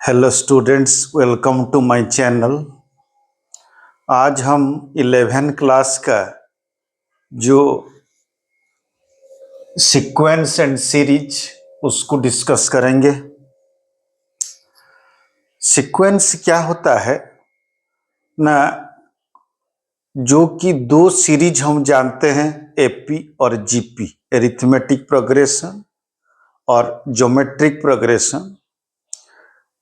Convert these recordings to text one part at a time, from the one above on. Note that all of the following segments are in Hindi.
Hello students, welcome to my channel. आज हम 11 क्लास का जो सीक्वेंस एंड सीरीज उसको डिस्कस करेंगे। सीक्वेंस क्या होता है ना, जो कि दो सीरीज हम जानते हैं, एपी और जीपी, एरिथमेटिक प्रोग्रेशन और ज्योमेट्रिक प्रोग्रेशन।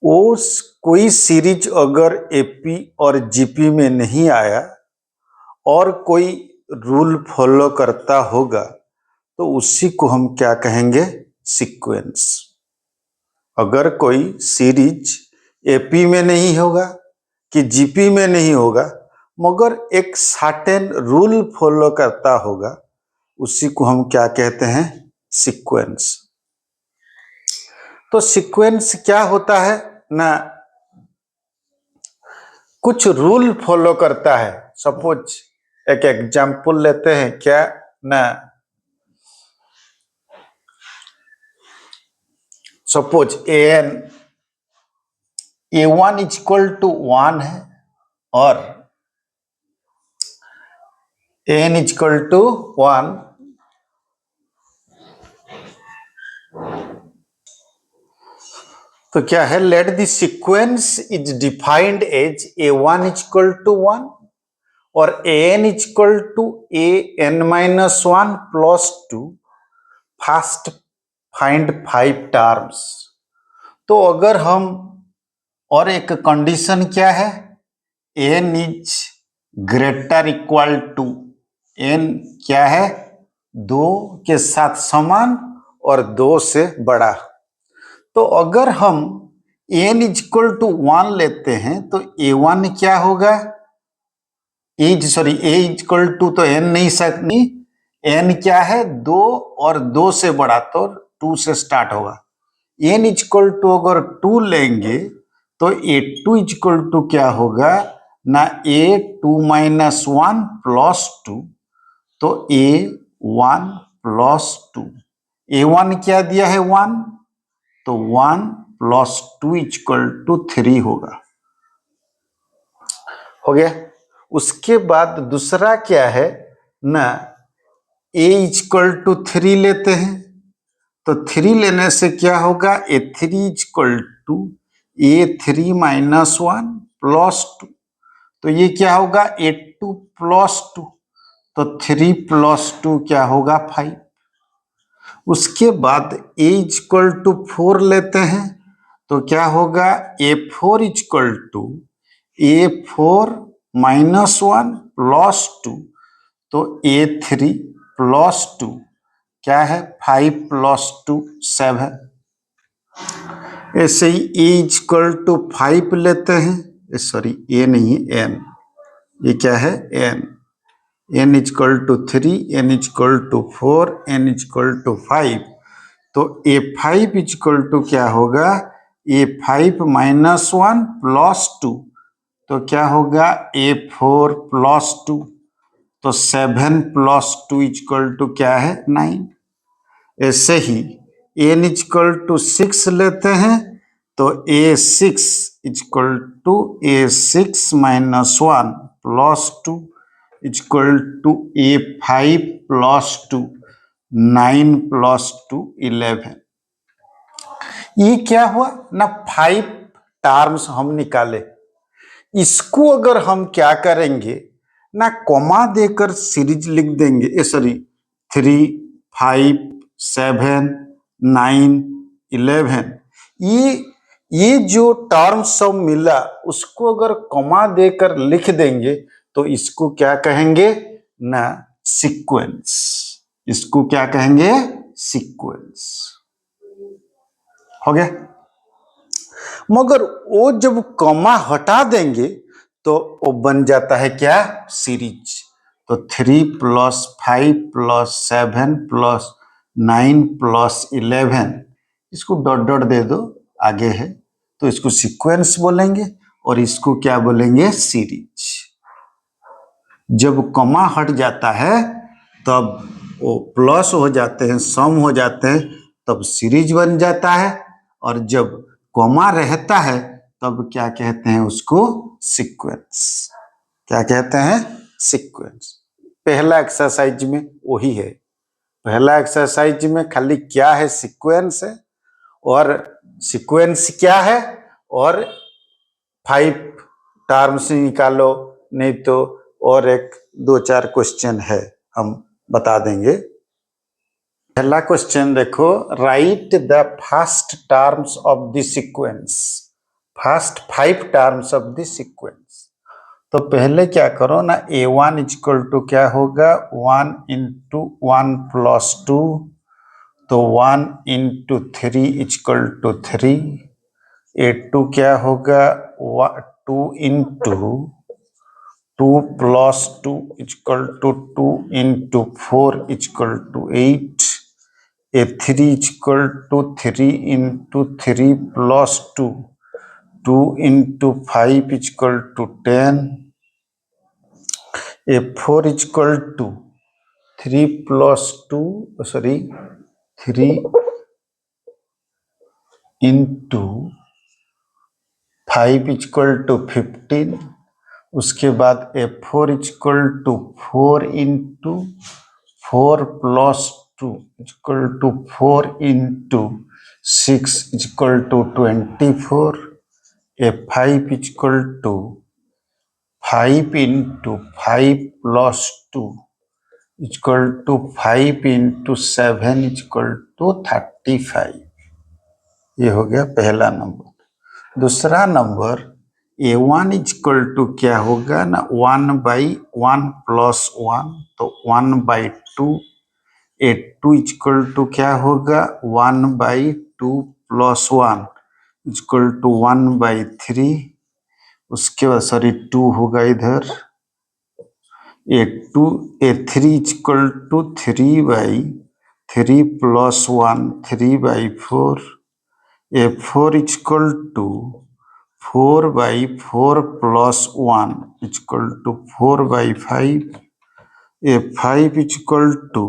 वो कोई सीरीज अगर एपी और जीपी में नहीं आया और कोई रूल फॉलो करता होगा तो उसी को हम क्या कहेंगे, सीक्वेंस। अगर कोई सीरीज एपी में नहीं होगा कि जीपी में नहीं होगा मगर एक सर्टेन रूल फॉलो करता होगा, उसी को हम क्या कहते हैं, सीक्वेंस। तो सीक्वेंस क्या होता है ना, कुछ रूल फॉलो करता है। सपोज एक एग्जाम्पल लेते हैं, क्या ना, सपोज a1 इक्वल टू 1 है और an इक्वल टू 1, तो क्या है, let the sequence is defined as a1 equal to 1 और an equal to an-1 plus 2। First find 5 terms. तो अगर हम, और एक कंडीशन क्या है, n is greater equal to, n क्या है, 2 के साथ समान और 2 से बड़ा। तो अगर हम n इक्वल टू 1 लेते हैं तो a1 क्या होगा, a इक्वल टू तो n नहीं सकती, n क्या है, 2 और 2 से बड़ा, तो 2 से स्टार्ट होगा। n इक्वल टू अगर 2 लेंगे तो a2 इक्वल टू क्या होगा ना, a2 माइनस 1 प्लस 2, तो a1 प्लस 2। a1 क्या दिया है, 1, तो 1 प्लस 2 इक्वल टू 3 होगा। हो गया। उसके बाद दूसरा क्या है ना, a इक्वल टू 3 लेते हैं, तो 3 लेने से क्या होगा, a3 equal to a3 minus 1 plus 2, तो ये क्या होगा, a2 प्लस 2, तो 3 प्लस 2 क्या होगा, 5। उसके बाद a इक्वल टू 4 लेते हैं, तो क्या होगा, a4 equal to a4 minus 1 plus 2, तो a3 प्लस 2 क्या है, 5 प्लस 2 7। ऐसे ही a इक्वल टू 5 लेते हैं, a नहीं है, n, ये क्या है, n equal to 3, n equal to 4, n equal to 5, तो a5 इक्वल टू क्या होगा, a5 माइनस 1 प्लस 2, तो क्या होगा, a4 प्लस 2, तो 7 प्लस 2 इक्वल टू क्या है, 9। ऐसे ही n इक्वल टू 6 लेते हैं, तो a6 equal to a6 minus 1 plus 2 equal to a5 plus 2, 9 plus 2 11। ये क्या हुआ ना, 5 टर्म्स हम निकाले। इसको अगर हम क्या करेंगे ना, कॉमा देकर सीरीज लिख देंगे, 3, 5, 7, 9, 11। ये जो टर्म सब मिला उसको अगर कॉमा देकर लिख देंगे तो इसको क्या कहेंगे ना, सीक्वेंस। इसको क्या कहेंगे, सीक्वेंस। हो गया। मगर वो जब कॉमा हटा देंगे तो वो बन जाता है क्या, सीरीज। तो 3 प्लस 5 प्लस 7 प्लस 9 प्लस 11, इसको डॉट डॉट दे दो, आगे है, तो इसको सीक्वेंस बोलेंगे और इसको क्या बोलेंगे, सीरीज। जब कॉमा हट जाता है तब वो प्लस हो जाते हैं, सम हो जाते हैं, तब सीरीज बन जाता है। और जब कॉमा रहता है तब क्या कहते हैं उसको? सीक्वेंस। क्या कहते हैं? सीक्वेंस। पहला एक्सरसाइज में वही है। पहला एक्सरसाइज में खाली क्या है? सीक्वेंस है। और सीक्वेंस क्या है और 5 टर्म्स निकालो, नहीं तो और एक 2-4 क्वेश्चन है, हम बता देंगे। पहला क्वेश्चन देखो, right the first terms of the sequence. First 5 terms of the sequence. तो पहले क्या करो ना, a1 इक्वल टू क्या होगा? 1 इंटू 1 प्लस 2, तो 1 इंटू 3 इक्वल टू 3। a2 क्या होगा? 2 into 2 plus 2 equal to 2 into 4 equal to 8। a3 equal to 3 into 3 plus 2, 2 into 5 equal to 10। a4 equal to 3 plus 2 sorry 3 into 5 equal to 15। उसके बाद a4 equal to 4 into 4 plus 2 equal to 4 into 6 equal to 24। a5 equal to 5 into 5 plus 2 equal to 5 into 7 equal to 35। ये हो गया पहला नंबर। दूसरा नंबर a1 इक्वल टू क्या होगा ना, 1/1 प्लस 1, तो 1/2। a2 इक्वल टू क्या होगा? 1/2 प्लस 1 इक्वल टू 1/3। उसके बाद सॉरी 2 होगा इधर। a3 equal to 3/3 plus 1 3/4। a4 equal to 4/4 plus 1 equal to 4/5। a5 equal to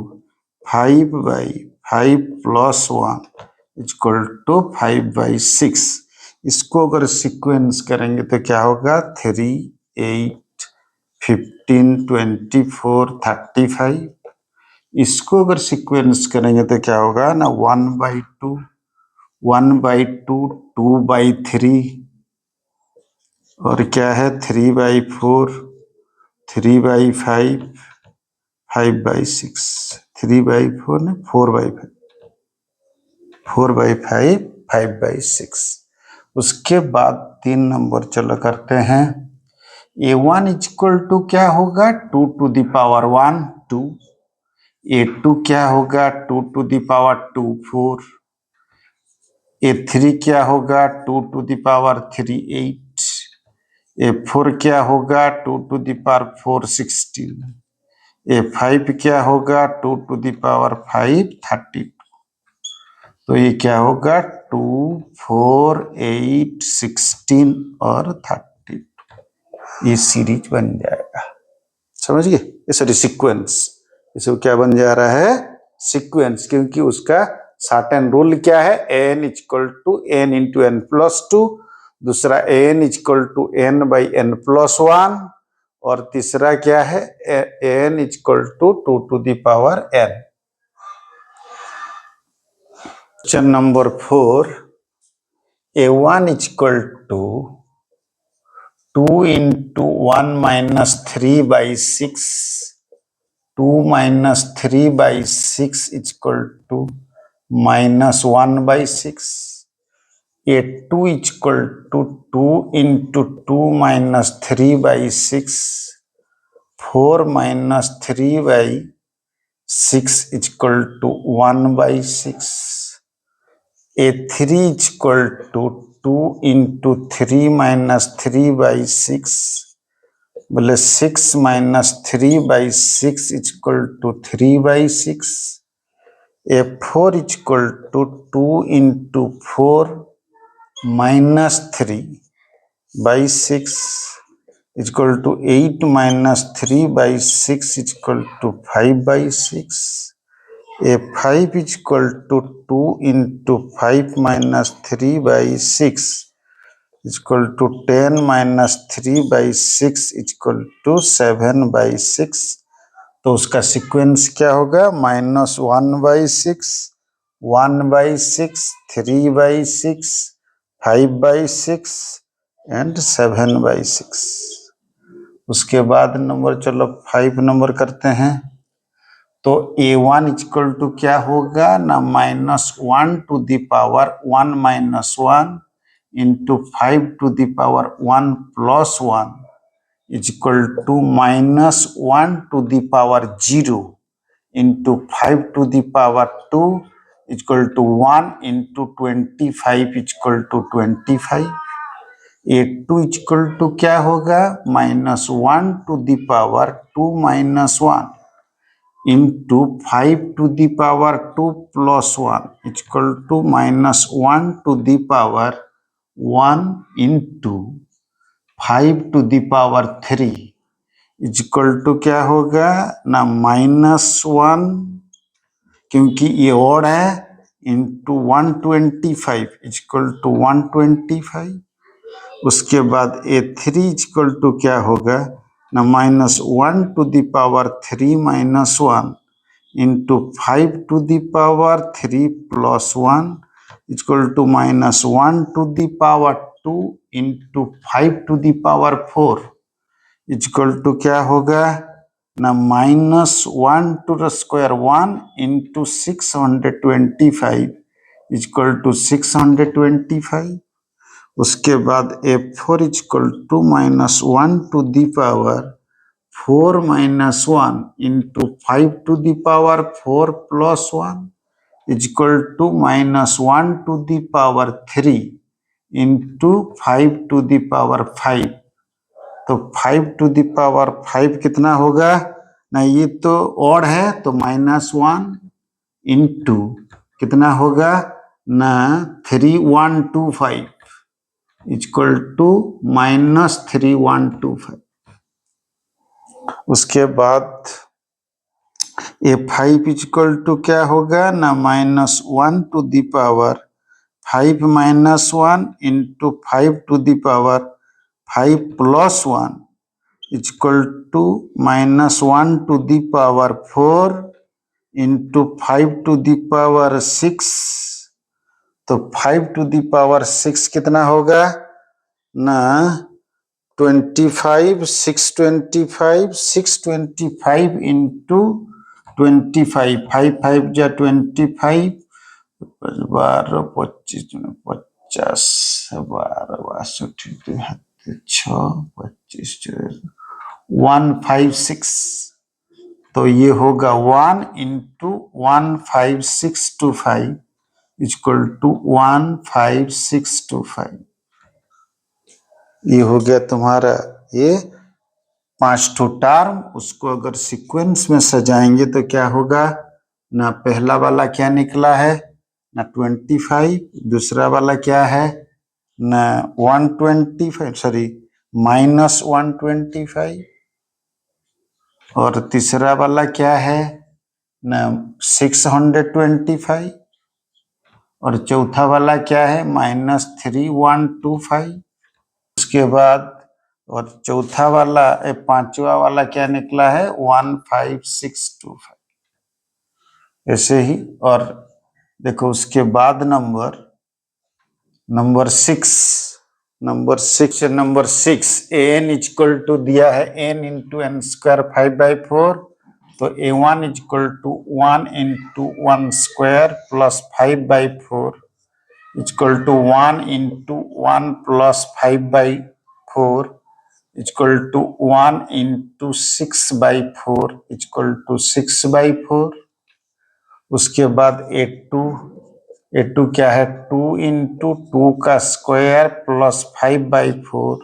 5/5 plus 1 equal to 5/6। इसको अगर सीक्वेंस करेंगे तो क्या होगा? 3, 8, 15, 24, 35। इसको अगर सीक्वेंस करेंगे तो क्या होगा ना, 1/2, 1/2, 2/3, और क्या है 3/4, 3/5, 5/6, 3/4 ने 4/5, 4/5, 5/6। उसके बाद 3 नंबर चलो करते हैं। a1 इक्वल टू क्या होगा? 2 टू द पावर 1 2। a2 क्या होगा? 2 टू द पावर 2 4। a3 क्या होगा? 2 टू द पावर 3 8। a4 क्या होगा? 2 टू द पावर 4 16। a5 क्या होगा? 2 टू द पावर 5 30। तो ये क्या होगा? 2, 4, 8, 16 और 30। ये सीरीज बन जाएगा। समझ गए? ये सॉरी सीक्वेंस। इसको क्या बन जा रहा है? सीक्वेंस। क्योंकि उसका सर्टेन रूल क्या है? n equal to n into n plus 2। दूसरा n equal to n by n plus 1। और तीसरा क्या है? n equal to 2 to the power n। Question number 4, a1 equal to 2 into 1 minus 3/6, 2 minus 3/6 equal to minus 1/6। a2 equal to 2 into 2 minus 3/6, 4 minus 3/6 equal to 1/6। a3 equal to 2 into 3 minus 3/6, बोले 6 minus 3/6 equal to 3/6। a4 equal to 2 into 4 minus 3/6 equal to 8 minus 3/6 equal to 5/6। a5 equal to 2 into 5 minus 3/6 equal to 10 minus 3/6 equal to 7/6। तो उसका सीक्वेंस क्या होगा? -1/6, 1/6, 3/6, 5/6 एंड 7/6। उसके बाद नंबर, चलो 5 नंबर करते हैं। तो A1 इक्वल टू क्या होगा ना? -1 to the power 1 minus 1 into 5 to the power 1 plus 1 equal to -1 to the power 0 into 5 to the power 2 equal to 1 into 25 equal to 25। A2 equal to क्या होगा? -1 to the power 2 minus 1 into 5 to the power 2 plus 1 equal to -1 to the power 1 into 5 to the power 3 equal to क्या होगा ना? -1, क्योंकि ये और है, इंटू 125 इक्वल टू 125। उसके बाद A3 इक्वल टू क्या होगा ना? -1 to the power 3 minus 1 into 5 to the power 3 plus 1 equal to -1 to the power 2 into 5 to the power 4 equal to क्या होगा ना? -1 to the square 1 into 625 equal to 625। उसके बाद A4 equal to -1 to the power 4 minus 1 into 5 to the power 4 plus 1 equal to -1 to the power 3 into 5 to the power 5। तो 5 टू द पावर 5 कितना होगा ना? ये तो और है, तो -1 इंटू कितना होगा ना? 3125 इक्वल टू -3125। उसके बाद A5 इक्वल टू क्या होगा ना? -1 to the power 5 minus 1 into 5 to the power 5 plus 1 equal to -1 to the power 4 into 5 to the power 6। तो 5 टू द पावर 6 कितना होगा ना? 25, 625 इंटू 25, 5 5 जा 25, 12 25 50, 12 62 6 25 156। तो ये होगा 1 इंटू 15625 इक्वल टू 15625। ये हो गया तुम्हारा ये 5 ठो टर्म। उसको अगर सीक्वेंस में सजाएंगे तो क्या होगा ना? पहला वाला क्या निकला है ना? 25। दूसरा वाला क्या है ना? 125, सॉरी -125। और तीसरा वाला क्या है ना? 625। और चौथा वाला क्या है? -3125। उसके बाद और चौथा वाला पांचवा वाला क्या निकला है? 15625। ऐसे ही। और देखो उसके बाद नंबर 6 an इक्वल टू दिया है n इंटू n स्क्वायर 5/4। तो A1 equal to 1 into 1 square plus 5/4 equal to 1 into 1 plus 5/4 equal to 1 into 6/4 equal to 6/4। उसके बाद A2 क्या है? 2 इंटू 2 का square plus 5/4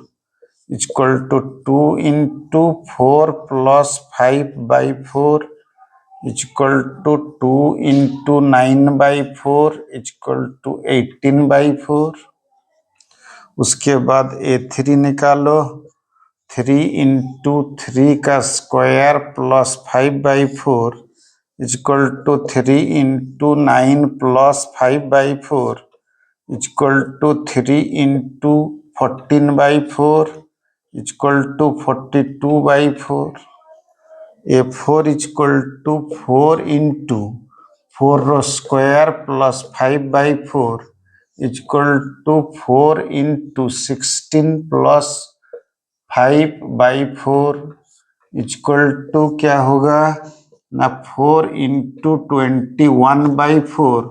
equal to 2 into 4 plus 5/4 equal to 2 into 9/4 equal to 18/4। उसके बाद A3 निकालो। 3 इंटू 3 का square plus 5/4 equal to 3 into 9 plus 5/4 equal to 3 into 14/4 equal to 42/4. A4 equal to 4 into 4 square plus 5/4 equal to 4 into 16 plus 5/4 equal to क्या होगा ना 4 इंटू 21/4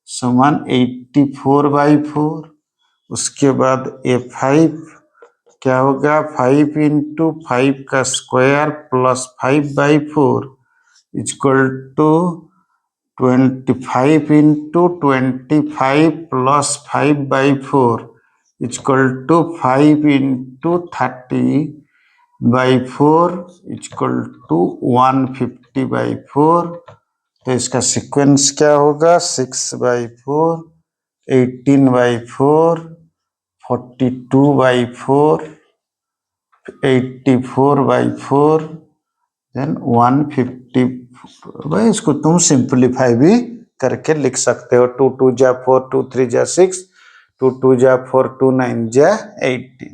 समान 84/4. उसके बाद A5 क्या होगा 5 इंटू 5 का square plus 5/4 equal to 25 into 25 plus 5/4 equal to 5 into 30/4 equal to 150/4. तो इसका सीक्वेंस क्या होगा 6/4 18/4 42/4 84/4 देन 150. भाई इसको तुम सिंप्लीफाई भी करके लिख सकते हो. 2 2 जा 4 2 3 जा 6 2 2 जा 4 2 9 जा 18.